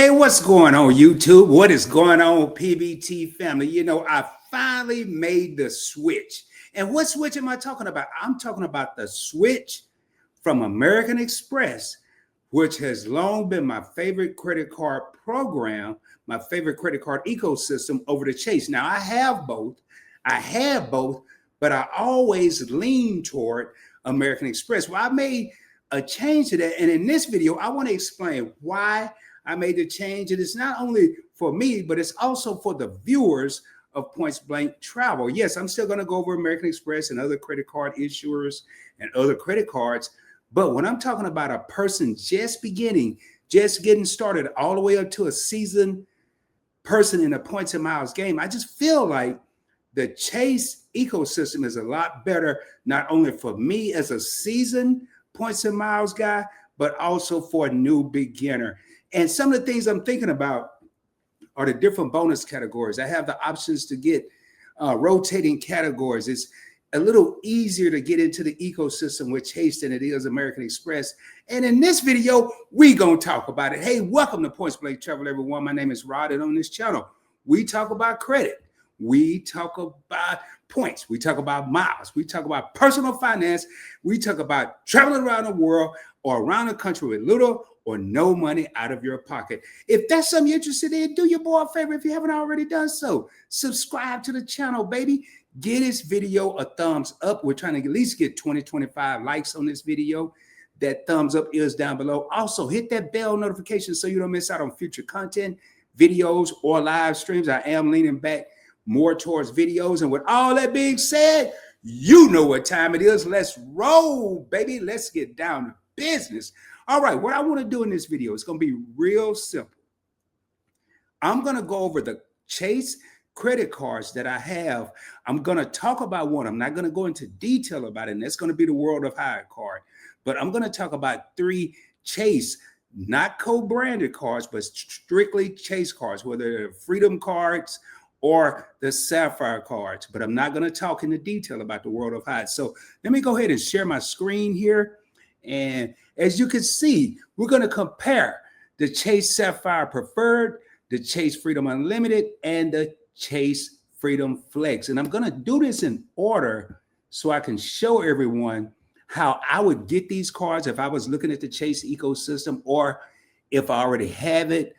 Hey, what's going on, YouTube? What is going on, PBT family? I finally made the switch. And what switch am I talking about? I'm talking about the switch from American Express, which has long been my favorite credit card program, my favorite credit card ecosystem, over to Chase. Now, I have both. I have both, but I always lean toward American Express. Well, I made a change to that. And in this video, I want to explain why I made the change. And it's not only for me, but it's also for the viewers of Points Blank Travel. Yes, I'm still going to go over American Express and other credit card issuers and other credit cards. But when I'm talking about a person just beginning, just getting started, all the way up to a seasoned person in a points and miles game, I just feel like the Chase ecosystem is a lot better, not only for me as a seasoned points and miles guy, but also for a new beginner. And some of the things I'm thinking about are the different bonus categories. I have the options to get rotating categories. It's a little easier to get into the ecosystem with Chase than it is American Express. And in this video, we gonna talk about it. Hey, welcome to Points Blank Travel, everyone. My name is Rod, and on this channel, we talk about credit. We talk about points. We talk about miles. We talk about personal finance. We talk about traveling around the world or around the country with little or no money out of your pocket. If that's something you're interested in, do your boy a favor if you haven't already done so. Subscribe to the channel, baby. Give this video a thumbs up. We're trying to at least get 20, 25 likes on this video. That thumbs up is down below. Also, hit that bell notification so you don't miss out on future content, videos, or live streams. I am leaning back more towards videos. And with all that being said, you know what time it is. Let's roll, baby. Let's get down to business. All right, what I want to do in this video is going to be real simple. I'm going to go over the Chase credit cards that I have. I'm going to talk about one. I'm not going to go into detail about it, and that's going to be the World of Hyatt card. But I'm going to talk about 3 Chase, not co-branded cards, but strictly Chase cards, whether they're Freedom cards or the Sapphire cards. But I'm not going to talk into detail about the World of Hyatt. So let me go ahead and share my screen here. And as you can see, we're going to compare the Chase Sapphire Preferred, the Chase Freedom Unlimited, and the Chase Freedom Flex. And I'm going to do this in order so I can show everyone how I would get these cards if I was looking at the Chase ecosystem, or if I already have it,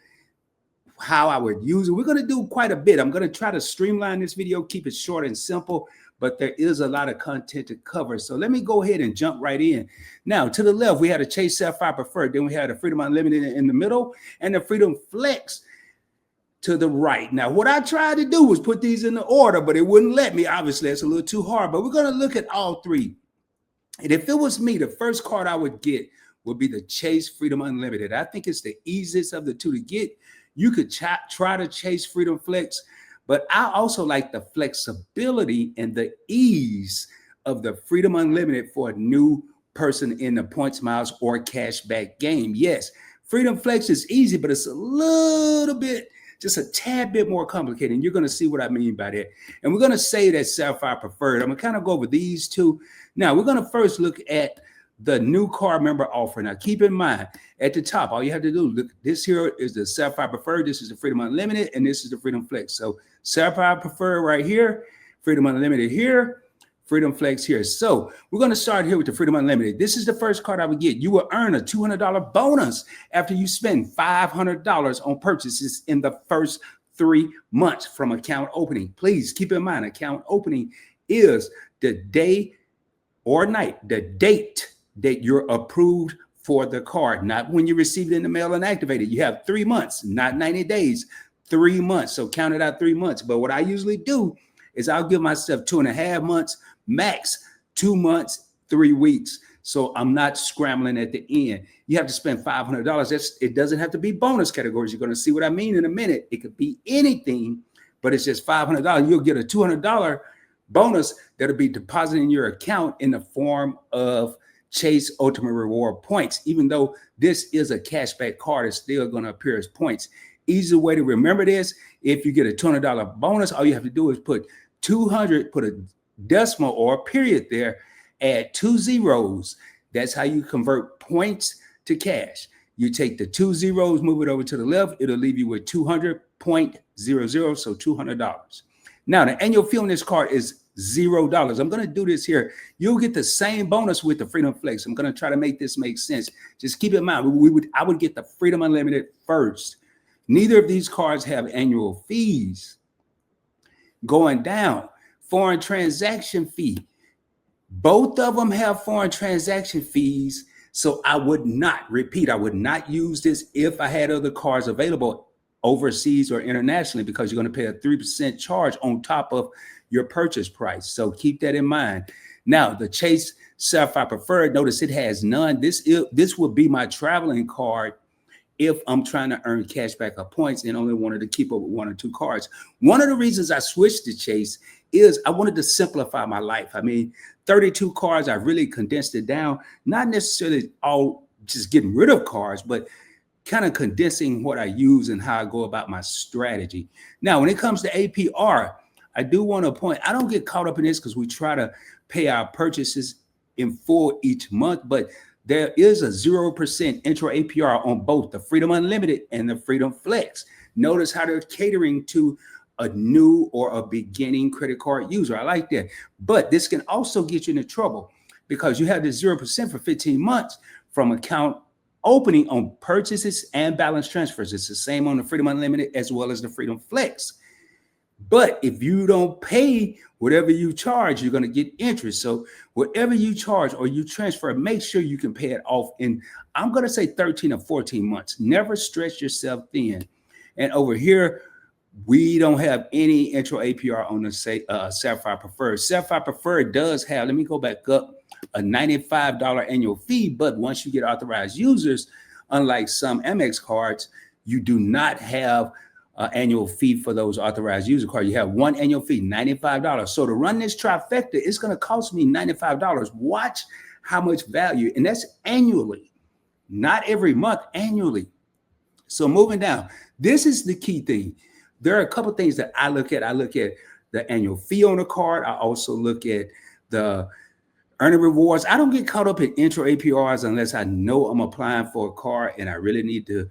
how I would use it. We're going to do quite a bit. I'm going to try to streamline this video, keep it short and simple, but there is a lot of content to cover. So let me go ahead and jump right in. Now, to the left, we had a Chase Sapphire Preferred. Then we had a Freedom Unlimited in the middle and the Freedom Flex to the right. Now, what I tried to do was put these in the order, but it wouldn't let me. Obviously, it's a little too hard, but we're going to look at all 3. And if it was me, the first card I would get would be the Chase Freedom Unlimited. I think it's the easiest of the 2 to get. You could try to Chase Freedom Flex, but I also like the flexibility and the ease of the Freedom Unlimited for a new person in the points, miles, or cashback game. Yes, Freedom Flex is easy, but it's a little bit, just a tad bit more complicated. And you're going to see what I mean by that. And we're going to say that Sapphire Preferred. I'm going to kind of go over these 2. Now, we're going to first look at the new card member offer. Now, keep in mind, at the top, all you have to do, look, this here is the Sapphire Preferred, this is the Freedom Unlimited, and this is the Freedom Flex. So Sapphire Preferred right here, Freedom Unlimited here, Freedom Flex here. So we're going to start here with the Freedom Unlimited. This is the first card I would get. You will earn a $200 bonus after you spend $500 on purchases in the first 3 months from account opening. Please keep in mind, account opening is the day or night, the date that you're approved for the card, not when you receive it in the mail and activate it. You have 3 months, not 90 days, 3 months. So count it out 3 months. But what I usually do is I'll give myself 2.5 months, max 2 months, 3 weeks. So I'm not scrambling at the end. You have to spend $500. It doesn't have to be bonus categories. You're going to see what I mean in a minute. It could be anything, but it's just $500. You'll get a $200 bonus that'll be deposited in your account in the form of Chase Ultimate Reward points. Even though this is a cashback card, it's still going to appear as points. Easy way to remember this: if you get a $200 bonus, all you have to do is put 200, put a decimal or a period there, add 2 zeros. That's how you convert points to cash. You take the 2 zeros, move it over to the left, it'll leave you with 200.00, so $200. Now, the annual fee on this card is $0. I'm going to do this here. You'll get the same bonus with the Freedom Flex. I'm going to try to make this make sense. Just keep in mind, I would get the Freedom Unlimited first. Neither of these cards have annual fees. Going down, foreign transaction fee. Both of them have foreign transaction fees. So I would not use this if I had other cards available overseas or internationally, because you're going to pay a 3% charge on top of your purchase price. So keep that in mind. Now, the Chase Sapphire Preferred, notice it has none. This would be my traveling card if I'm trying to earn cash back or points and only wanted to keep up with 1 or 2 cards. One of the reasons I switched to Chase is I wanted to simplify my life. I mean, 32 cards, I really condensed it down, not necessarily all just getting rid of cards, but kind of condensing what I use and how I go about my strategy. Now, when it comes to APR, I do want to point, I don't get caught up in this because we try to pay our purchases in full each month, but there is a 0% intro APR on both the Freedom Unlimited and the Freedom Flex. Notice how they're catering to a new or a beginning credit card user. I like that. But this can also get you into trouble because you have this 0% for 15 months from account opening on purchases and balance transfers. It's the same on the Freedom Unlimited as well as the Freedom Flex. But if you don't pay whatever you charge, you're going to get interest. So whatever you charge or you transfer, make sure you can pay it off in, I'm going to say 13 or 14 months. Never stretch yourself thin. And over here, we don't have any intro APR on the Sapphire Preferred. Sapphire Preferred does have, let me go back up, a $95 annual fee. But once you get authorized users, unlike some Amex cards, you do not have annual fee for those authorized user cards. You have one annual fee, $95. So to run this trifecta, it's going to cost me $95. Watch how much value, and that's annually, not every month, annually. So moving down, this is the key thing. There are a couple of things that I look at. I look at the annual fee on the card. I also look at the earning rewards. I don't get caught up in intro APRs unless I know I'm applying for a card and I really need to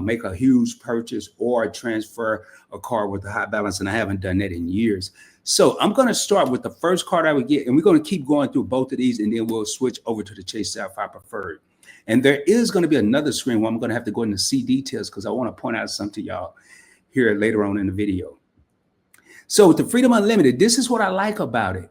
make a huge purchase or transfer a card with a high balance, and I haven't done that in years. So I'm going to start with the first card I would get, and we're going to keep going through both of these, and then we'll switch over to the Chase Sapphire Preferred. And there is going to be another screen where I'm going to have to go into see details because I want to point out something to y'all here later on in the video. So with the Freedom Unlimited, this is what I like about it.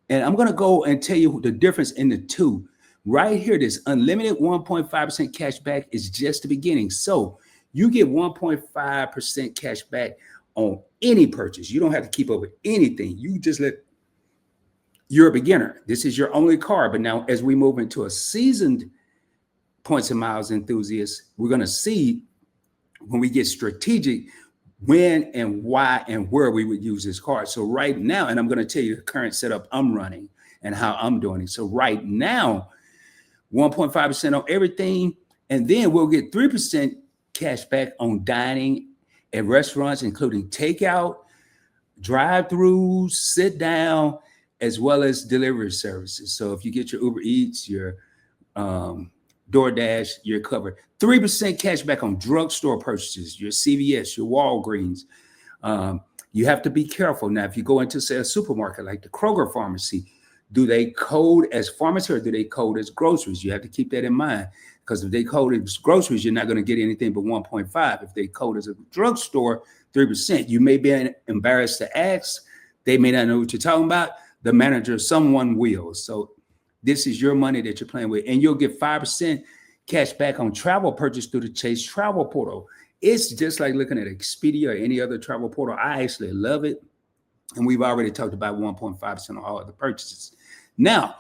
And I'm going to go and tell you the difference in the two. Right here, this unlimited 1.5% cash back is just the beginning. So you get 1.5% cash back on any purchase. You don't have to keep up with anything. You just you're a beginner. This is your only card. But now as we move into a seasoned points and miles enthusiast, we're going to see when we get strategic when and why and where we would use this card. So right now, and I'm going to tell you the current setup I'm running and how I'm doing it. So right now, 1.5% on everything, and then we'll get 3% cash back on dining at restaurants, including takeout, drive-throughs, sit down, as well as delivery services. So if you get your Uber Eats, your DoorDash, you're covered. 3% cash back on drugstore purchases, your CVS, your Walgreens. You have to be careful. Now, if you go into, say, a supermarket like the Kroger pharmacy, do they code as pharmacy or do they code as groceries? You have to keep that in mind, because if they code as groceries, you're not going to get anything but 1.5. If they code as a drugstore, 3%. You may be embarrassed to ask. They may not know what you're talking about. The manager, someone will. So this is your money that you're playing with. And you'll get 5% cash back on travel purchase through the Chase Travel Portal. It's just like looking at Expedia or any other travel portal. I actually love it. And we've already talked about 1.5% on all of the purchases. Now,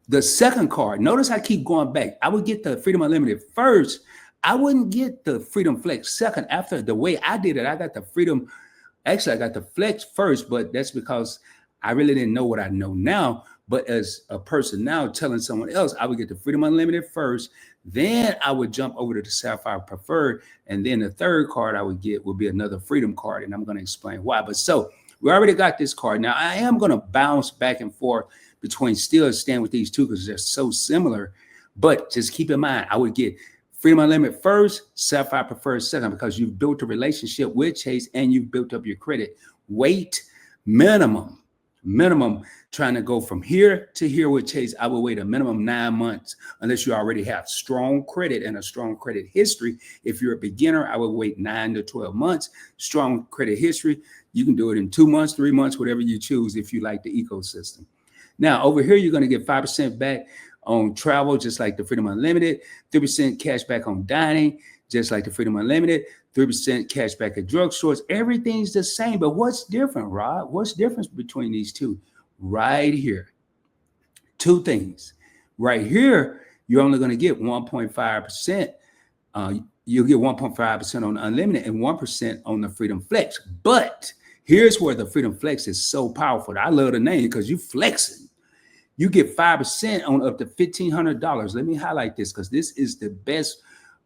the second card, notice I keep going back. I would get the Freedom Unlimited first. I wouldn't get the Freedom Flex second. After the way I did it, I got the Freedom. Actually, I got the Flex first, but that's because I really didn't know what I know now. But as a person now telling someone else, I would get the Freedom Unlimited first. Then I would jump over to the Sapphire Preferred. And then the third card I would get would be another Freedom card. And I'm going to explain why. But so we already got this card. Now, I am going to bounce back and forth between still staying with these two because they're so similar. But just keep in mind, I would get Freedom Unlimited first, Sapphire Preferred second, because you've built a relationship with Chase and you've built up your credit. Wait minimum trying to go from here to here with Chase. I would wait a minimum 9 months unless you already have strong credit and a strong credit history. If you're a beginner, I would wait 9 to 12 months. Strong credit history, you can do it in 2 months, 3 months, whatever you choose if you like the ecosystem. Now, over here, you're going to get 5% back on travel, just like the Freedom Unlimited, 3% cash back on dining, just like the Freedom Unlimited, 3% cash back at drugstores. Everything's the same, but what's different, Rod? What's the difference between these two? Right here. Two things. Right here, you're only going to get 1.5%. You'll get 1.5% on unlimited and 1% on the Freedom Flex. But here's where the Freedom Flex is so powerful. I love the name because you flexing. You get 5% on up to $1,500. Let me highlight this because this is the best,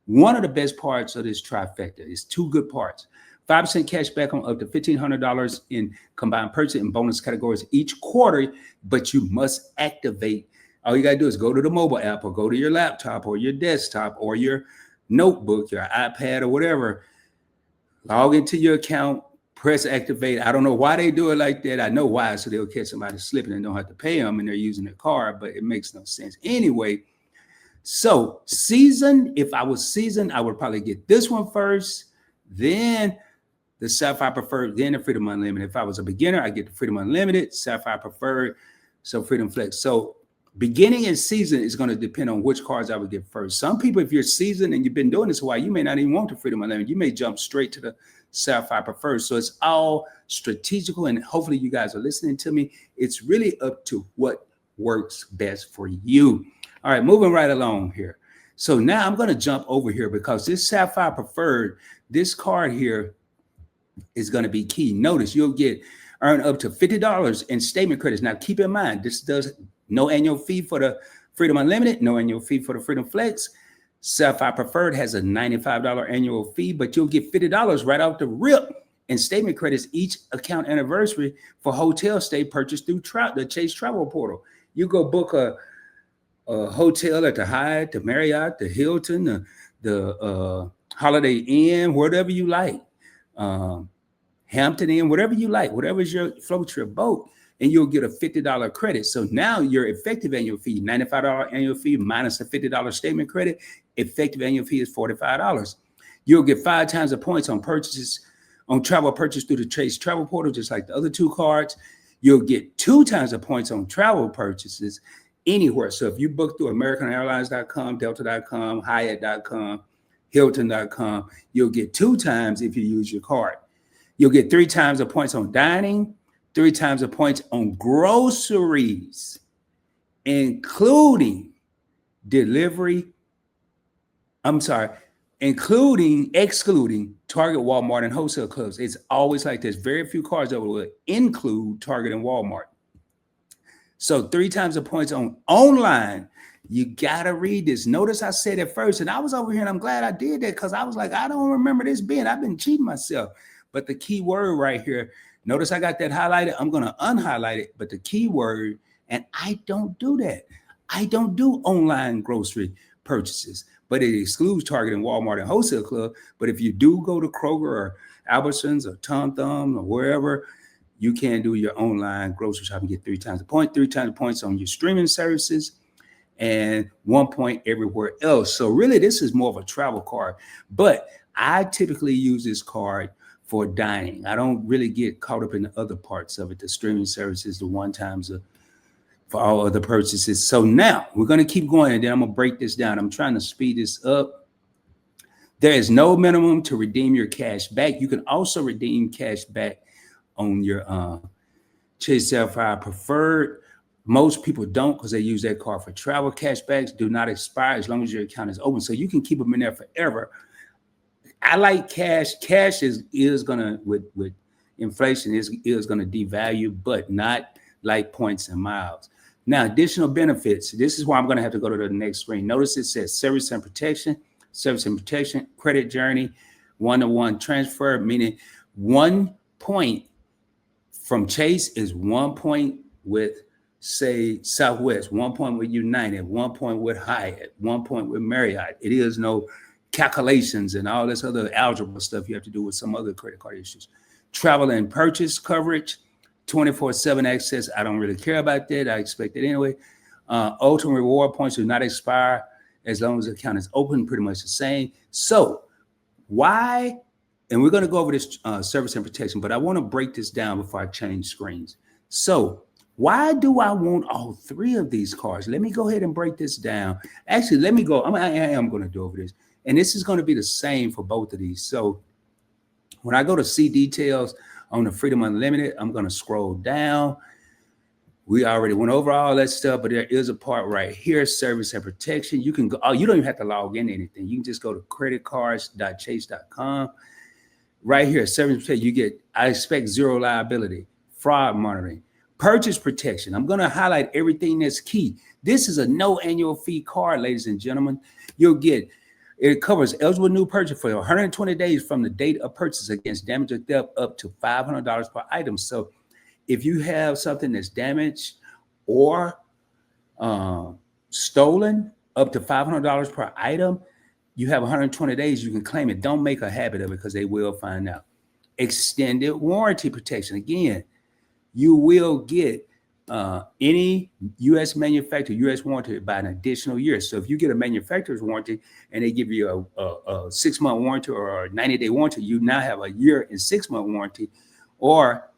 one of the best parts of this trifecta. It's two good parts. 5% cash back on up to $1,500 in combined purchase and bonus categories each quarter, but you must activate. All you got to do is go to the mobile app or go to your laptop or your desktop or your notebook, your iPad or whatever. Log into your account, press activate. I don't know why they do it like that. I know why, so they'll catch somebody slipping and don't have to pay them and they're using their card, but it makes no sense. Anyway, so seasoned, if I was seasoned, I would probably get this one first, then the Sapphire Preferred, then the Freedom Unlimited. If I was a beginner, I get the Freedom Unlimited, Sapphire Preferred, so Freedom Flex. So beginning and season is going to depend on which cards I would get first. Some people, if you're seasoned and you've been doing this a while, you may not even want the Freedom Unlimited. You may jump straight to the Sapphire Preferred. So it's all strategical, and hopefully you guys are listening to me. It's really up to what works best for you. All right, moving right along here. So now I'm going to jump over here because this Sapphire Preferred, this card here is going to be key. Notice you'll earn up to $50 in statement credits. Now keep in mind, this does no annual fee for the Freedom Unlimited, no annual fee for the Freedom Flex. Sapphire Preferred has a $95 annual fee, but you'll get $50 right off the rip in statement credits each account anniversary for hotel stay purchased through the Chase Travel Portal. You go book a hotel at the Hyatt, the Marriott, the Hilton, the Holiday Inn, whatever you like, Hampton Inn, whatever you like, whatever's floats your boat, and you'll get a $50 credit. So now your effective annual fee, $95 annual fee minus a $50 statement credit, effective annual fee is $45. You'll get 5 times the points on purchases, on travel purchase through the Chase Travel Portal, just like the other two cards. You'll get 2 times the points on travel purchases anywhere. So if you book through AmericanAirlines.com, Delta.com, Hyatt.com, Hilton.com, you'll get 2 times if you use your card. You'll get 3 times the points on dining, 3 times the points on groceries, excluding Target, Walmart, and wholesale clubs. It's always like this. Very few cards that will include Target and Walmart. So 3 times the points on online. You got to read this. Notice I said it first, and I was over here, and I'm glad I did that because I was like, I don't remember this being. I've been cheating myself. But the key word right here, notice I got that highlighted. I'm going to unhighlight it, but the key word, and I don't do that. I don't do online grocery purchases, but it excludes Target and Walmart and wholesale club. But if you do go to Kroger or Albertsons or Tom Thumb or wherever, you can do your online grocery shopping, get 3 times the point, 3 times the points on your streaming services, and 1 point everywhere else. So really, this is more of a travel card, but I typically use this card for dining. I don't really get caught up in the other parts of it, the streaming services, the one times for all other purchases. So now we're going to keep going, and then I'm going to break this down. I'm trying to speed this up. There is no minimum to redeem your cash back. You can also redeem cash back on your Chase Sapphire Preferred. Most people don't because they use that card for travel. Cashbacks do not expire as long as your account is open, so you can keep them in there forever. I like cash. Cash is gonna with inflation is gonna devalue, but not like points and miles. Now, additional benefits. This is why I'm gonna have to go to the next screen. Notice it says service and protection, credit journey, one-to-one transfer, meaning 1 point from Chase is 1 point with, say, Southwest, 1 point with United, 1 point with Hyatt, 1 point with Marriott. It is no calculations and all this other algebra stuff you have to do with some other credit card issues. Travel and purchase coverage, 24/7 access. I don't really care about that. I expect it anyway. Ultimate reward points do not expire as long as the account is open, pretty much the same. So why, and we're going to go over this service and protection, but I want to break this down before I change screens. So why do I want all three of these cards? Let me go ahead and break this down. Actually, let me go. I am going to do over this. And this is going to be the same for both of these. So when I go to see details on the Freedom Unlimited, I'm going to scroll down. We already went over all that stuff, but there is a part right here, service and protection. You can go, you don't even have to log in to anything. You can just go to creditcards.chase.com. Right here, service and protection, you get, I expect zero liability, fraud monitoring, purchase protection. I'm going to highlight everything that's key. This is a no annual fee card, ladies and gentlemen. You'll get, it covers eligible new purchase for 120 days from the date of purchase against damage or theft up to $500 per item. So if you have something that's damaged or stolen up to $500 per item, you have 120 days, you can claim it. Don't make a habit of it because they will find out. Extended warranty protection. Again, you will get any U.S. manufacturer, U.S. warranty by an additional year. So if you get a manufacturer's warranty and they give you a 6-month warranty or a 90-day warranty, you now have a year and 6-month warranty, or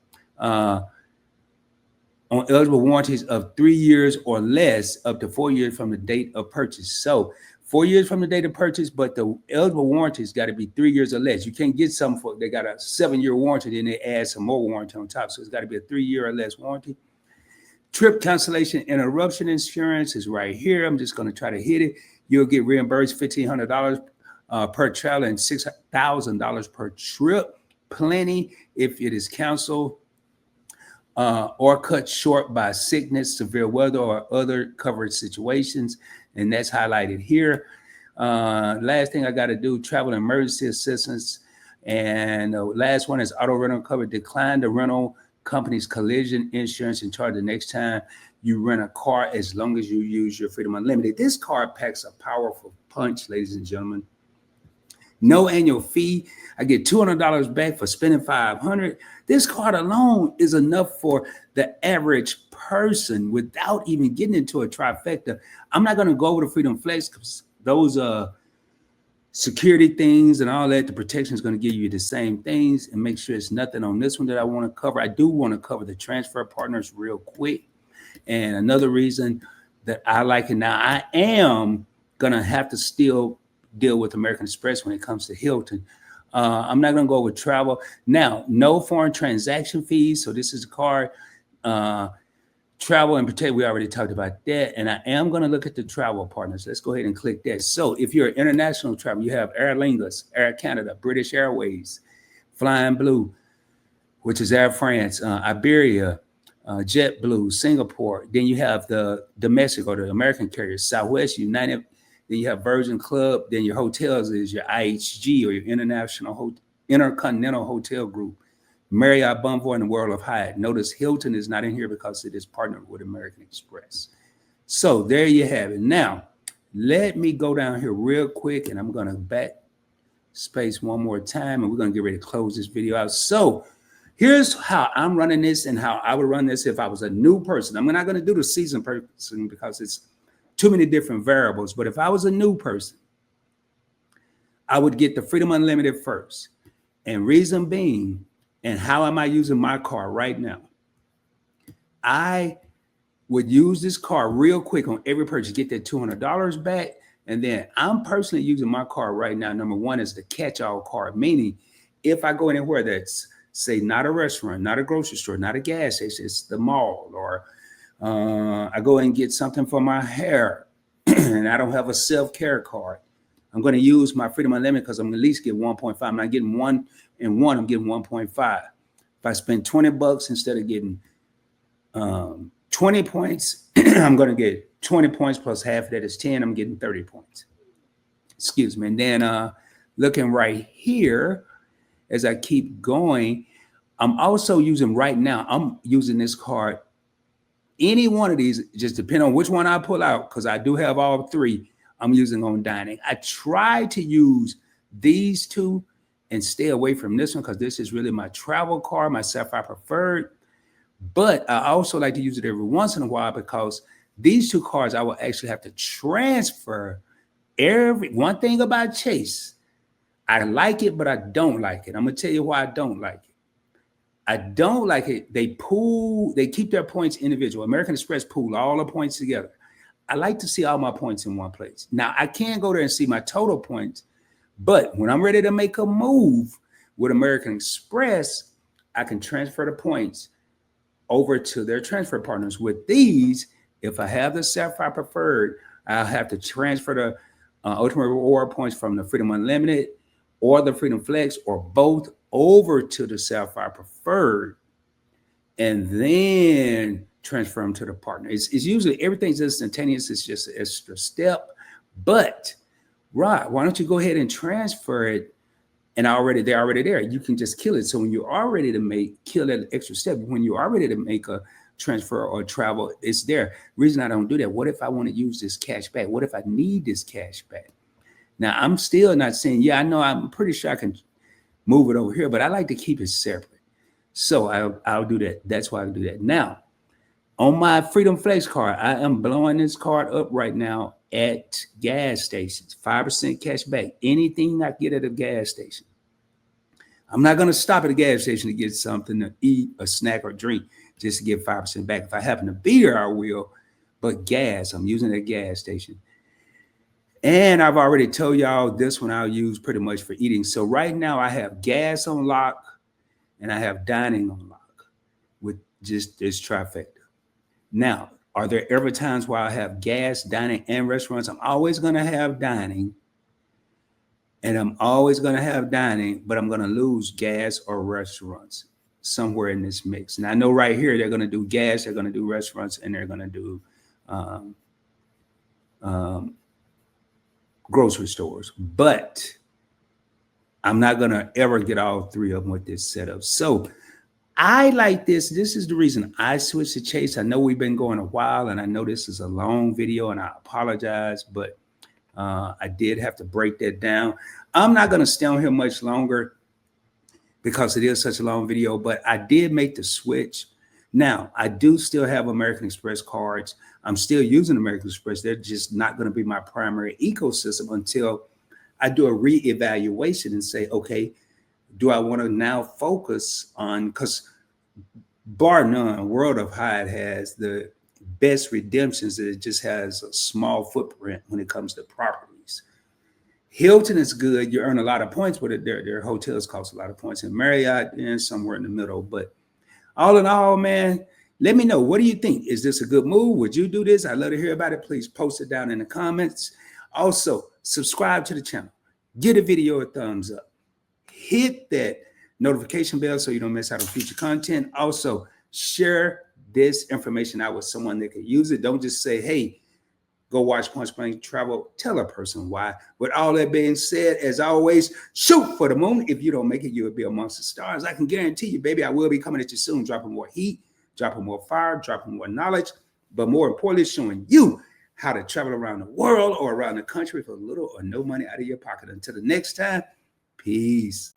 on eligible warranties of 3 years or less, up to 4 years from the date of purchase. So 4 years from the date of purchase, but the eligible warranties got to be 3 years or less. You can't get some for, they got a 7-year warranty, then they add some more warranty on top. So it's got to be a 3-year or less warranty. Trip cancellation interruption insurance is right here. I'm just going to try to hit it. You'll get reimbursed $1,500 per travel and $6,000 per trip. Plenty if it is canceled or cut short by sickness, severe weather, or other covered situations. And that's highlighted here. Last thing I got to do, travel emergency assistance. And the last one is auto rental cover. Decline the rental company's collision insurance and charge the next time you rent a car as long as you use your Freedom Unlimited. This card packs a powerful punch, ladies and gentlemen. No annual fee. I get $200 back for spending $500. This card alone is enough for the average person without even getting into a trifecta. I'm not going to go over the Freedom Flex because those security things and all that, the protection is going to give you the same things, and make sure it's nothing on this one that I want to cover. I do want to cover the transfer partners real quick. And another reason that I like it now, I am going to have to still deal with American Express when it comes to Hilton. I'm not going to go over travel. Now, no foreign transaction fees. So this is a card. Travel and protect, we already talked about that. And I am going to look at the travel partners. Let's go ahead and click that. So if you're international travel, you have Aer Lingus, Air Canada, British Airways, Flying Blue, which is Air France, Iberia, JetBlue, Singapore. Then you have the domestic or the American carriers, Southwest, United. Then you have Virgin Club. Then your hotels is your IHG or your Intercontinental Hotel Group. Marriott, Bonvoy, and the World of Hyatt. Notice Hilton is not in here because it is partnered with American Express. So there you have it. Now, let me go down here real quick, and I'm going to backspace one more time, and we're going to get ready to close this video out. So here's how I'm running this and how I would run this if I was a new person. I'm not going to do the seasoned person because it's too many different variables. But if I was a new person, I would get the Freedom Unlimited first. And reason being, and how am I using my card right now? I would use this card real quick on every purchase, get that $200 back. And then I'm personally using my card right now. Number one is the catch-all card, meaning if I go anywhere that's, say, not a restaurant, not a grocery store, not a gas station, it's the mall, or I go and get something for my hair and I don't have a self-care card, I'm going to use my Freedom Unlimited because I'm going to at least get 1.5. I'm not getting 1 and 1, I'm getting 1.5. If I spend $20 instead of getting 20 points, I'm going to get 20 points plus half of that is 10. I'm getting 30 points. Excuse me. And then looking right here, as I keep going, I'm also using right now, I'm using this card. Any one of these, just depending on which one I pull out, because I do have all three. I'm using on dining. I try to use these two and stay away from this one because this is really my travel card, my Sapphire Preferred. But I also like to use it every once in a while because these two cards I will actually have to transfer every one thing about Chase. I like it, but I don't like it. I'm gonna tell you why I don't like it. I don't like it. They keep their points individual. American Express pool all the points together. I like to see all my points in one place. Now I can go there and see my total points, but when I'm ready to make a move with American Express, I can transfer the points over to their transfer partners. With these, if I have the Sapphire Preferred, I'll have to transfer the Ultimate Reward points from the Freedom Unlimited or the Freedom Flex or both over to the Sapphire Preferred and then transfer them to the partner. It's usually everything's instantaneous. It's just an extra step. But, Rod, why don't you go ahead and transfer it and they're already there. You can just kill it. So when you are ready to kill that extra step, when you are ready to make a transfer or travel, it's there. Reason I don't do that, what if I want to use this cash back? What if I need this cash back? Now, I'm still not saying, yeah, I know, I'm pretty sure I can move it over here, but I like to keep it separate. So I'll do that. That's why I do that. Now, on my Freedom Flex card, I am blowing this card up right now at gas stations, 5% cash back. Anything I get at a gas station. I'm not going to stop at a gas station to get something to eat, a snack or drink, just to get 5% back. If I happen to be there, I will. But gas, I'm using a gas station. And I've already told y'all this one I'll use pretty much for eating. So right now I have gas on lock and I have dining on lock with just this trifecta. Now, are there ever times where I have gas, dining, and restaurants? I'm always going to have dining. And I'm always going to have dining, but I'm going to lose gas or restaurants somewhere in this mix. And I know right here, they're going to do gas, they're going to do restaurants, and they're going to do grocery stores. But I'm not going to ever get all three of them with this setup. So I like this. This is the reason I switched to Chase. I know we've been going a while, and I know this is a long video, and I apologize, but I did have to break that down. I'm not going to stay on here much longer because it is such a long video, but I did make the switch. Now, I do still have American Express cards. I'm still using American Express. They're just not going to be my primary ecosystem until I do a reevaluation and say, okay, do I want to now focus on, because bar none, World of Hyatt has the best redemptions. It just has a small footprint when it comes to properties. Hilton is good. You earn a lot of points, but their hotels cost a lot of points. And Marriott is somewhere in the middle. But all in all, man, let me know. What do you think? Is this a good move? Would you do this? I'd love to hear about it. Please post it down in the comments. Also, subscribe to the channel. Give the video a thumbs up. Hit that notification bell so you don't miss out on future content. Also, share this information out with someone that could use it. Don't just say, hey, go watch Punch Blank Travel. Tell a person why. With all that being said, as always, shoot for the moon. If you don't make it, you will be amongst the stars. I can guarantee you, baby, I will be coming at you soon, dropping more heat, dropping more fire, dropping more knowledge, but more importantly, showing you how to travel around the world or around the country for little or no money out of your pocket. Until the next time, peace.